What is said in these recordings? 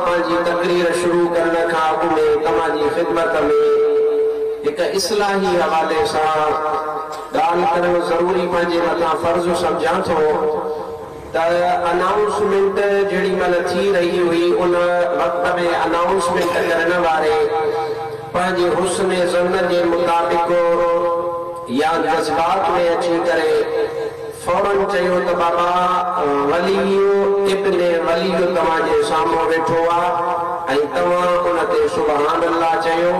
पंहिंजी तकरीर शुरू करण खां अॻु में तव्हांजी ख़िदमत में हिकु इस्लाही हवाले सां ॻाल्हि करणु ज़रूरी पंहिंजे मथां फ़र्ज़ सम्झां थो त अनाउंसमेंट जेॾी महिल थी रही हुई उन वक़्त में अनाउंसमेंट करण वारे पंहिंजे हुस्न ज़न्न जे मुताबिक़ या जज़्बात में अची करे फौरन चयो त बाबा वलियो इब्ने वलियो तव्हांजे साम्हूं वेठो आहे ऐं तव्हां उन ते सुभान अल्लाह चयो।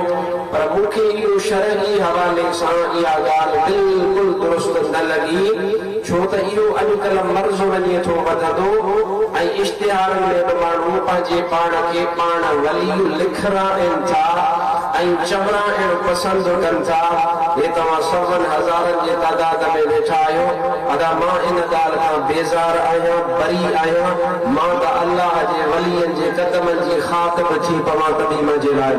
पर मूंखे इहो शरई हवाले सां इहा ॻाल्हि बिल्कुलु दुरुस्त न लॻी, छो त इहो अॼुकल्ह मर्ज़ वञे थो वधंदो ऐं इश्तिहारनि में बि माण्हू पंहिंजे पाण खे पाण वलियो लिखाइनि था ऐं चवणा पसंदि कनि था। हे तव्हां सभनि हज़ारनि जे तादाद में वेठा आहियो, अदा मां इन ॻाल्हि खां बेज़ार आहियां, बरी आहियां। मां त अल्लाह जे वलियनि जे क़दमनि जी ख़ातिब थी पवां तॾहिं मुंहिंजे लाइ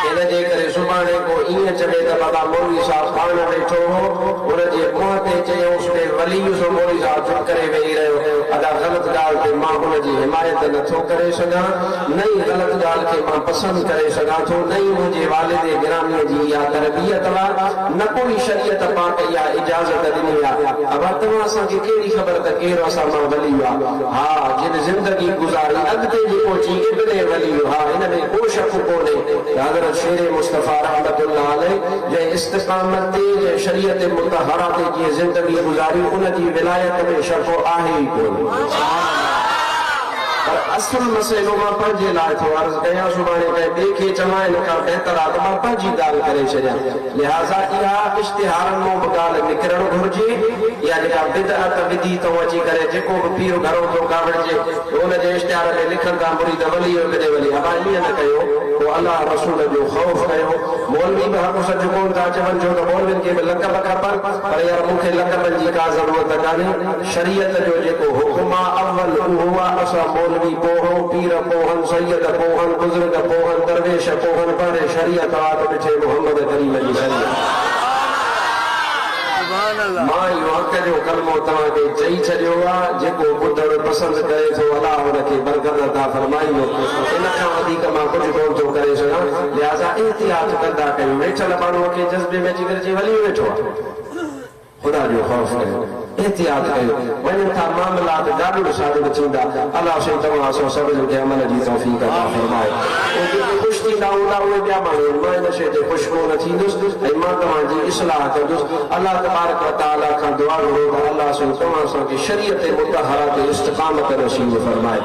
इन जे करे सुभाणे को ईअं चवे त बाबा मौलवी साहब पाण वेठो हो, उनजे मुंहं ते चयऊंसि त वली सो मौलवी साहब चुप करे वेही रहियो। अदा ग़लति ॻाल्हि ते मां हुनजी हिमायत नथो करे सघां, न ई ग़लति ॻाल्हि खे मां पसंदि करे सघां थो, न ई मुंहिंजे वालिद गिरामीअ जी इहा तरबियत आहे, न कोई शरीयत पाक इहा इजाज़त ॾिनी आहे। अब तव्हां असांखे कहिड़ी ख़बर त केरु असां मां वली आहे? हा, जिन ज़िंदगी गुज़ारी अॻिते जेको चई इब्ने वली, हा, हिन में को शक कोन्हे त हज़रत शेर मुस्तफ़ा रहमतुल्लाह अलैह जे इस्तिक़ामत ते जे शरीयत मुतहरा ते जीअं ज़िंदगी गुज़ारी उनजी विलायत में शक आहे ई कोन। पर असुल मसइलो मां पंहिंजे लाइ थो अर्ज़ कयां, सुभाणे कंहिं ॿिए खे चवां इन खां बहितर आहे त मां पंहिंजी ॻाल्हि करे छॾियां। लिहाज़ा इहा इश्तिहारनि मां बि ॻाल्हि निकिरणु घुरिजे। इहा जेका बिदअत विधी थो अची करे जेको बि पीर घरो थो कावड़िजे उनजे इश्तिहार में लिखनि था मुरीद वली किथे वली, अबा ईअं न कयो, पोइ अलाह रसूल जो ख़ौफ़ कयो। मौलवी बि हक़ सच कोन था चवनि, छो त मौलवियुनि खे बि लक़ब खपनि, पर यार मूंखे लक़बनि जी का ज़रूरत कान्हे। शरीयत जो जेको हुकुम आहे अव्वल उहो आहे, असां मौलवी पोहूं, पीर पोहन, सैयद पोहन, बुज़ुर्ग पोहन, दरवेश पोहन, पर शरीयत वात ॾिठे मोहम्मद करीम जी शरीयत। मां इहो हक़ जो कलमो तव्हांखे चई छॾियो आहे, जेको ॿुधणु पसंदि करे थो अलाह हुनखे बरकत अता फरमाईंदो। इन खां वधीक मां कुझु कोन थो करे सघां, लिहाज़ा एहतियात कंदा कयूं। वेठल माण्हूअ खे जज़्बे में अची करे चई वली वेठो आहे, ख़ुदा जो ख़ौफ़ कयो, एहतियात कयो। वञनि था मामलात ॾाढो साबित थींदा। अलाह साईं तव्हां असां सभिनी खे अमल जी तौफ़ीक़ अता फरमाए। जेके ख़ुशि थींदा हूंदा उहे ॿिया माण्हू, मां इन शइ ते ख़ुशि कोन थींदुसि ऐं मां तव्हांजी इस्लाह कंदुसि। अलाह तबारक व तआला खां दुआ घुरो त अलाह साईं तव्हां असांखे शरीयत मुतहरा ते इस्तिक़ामत नसीब फरमाए।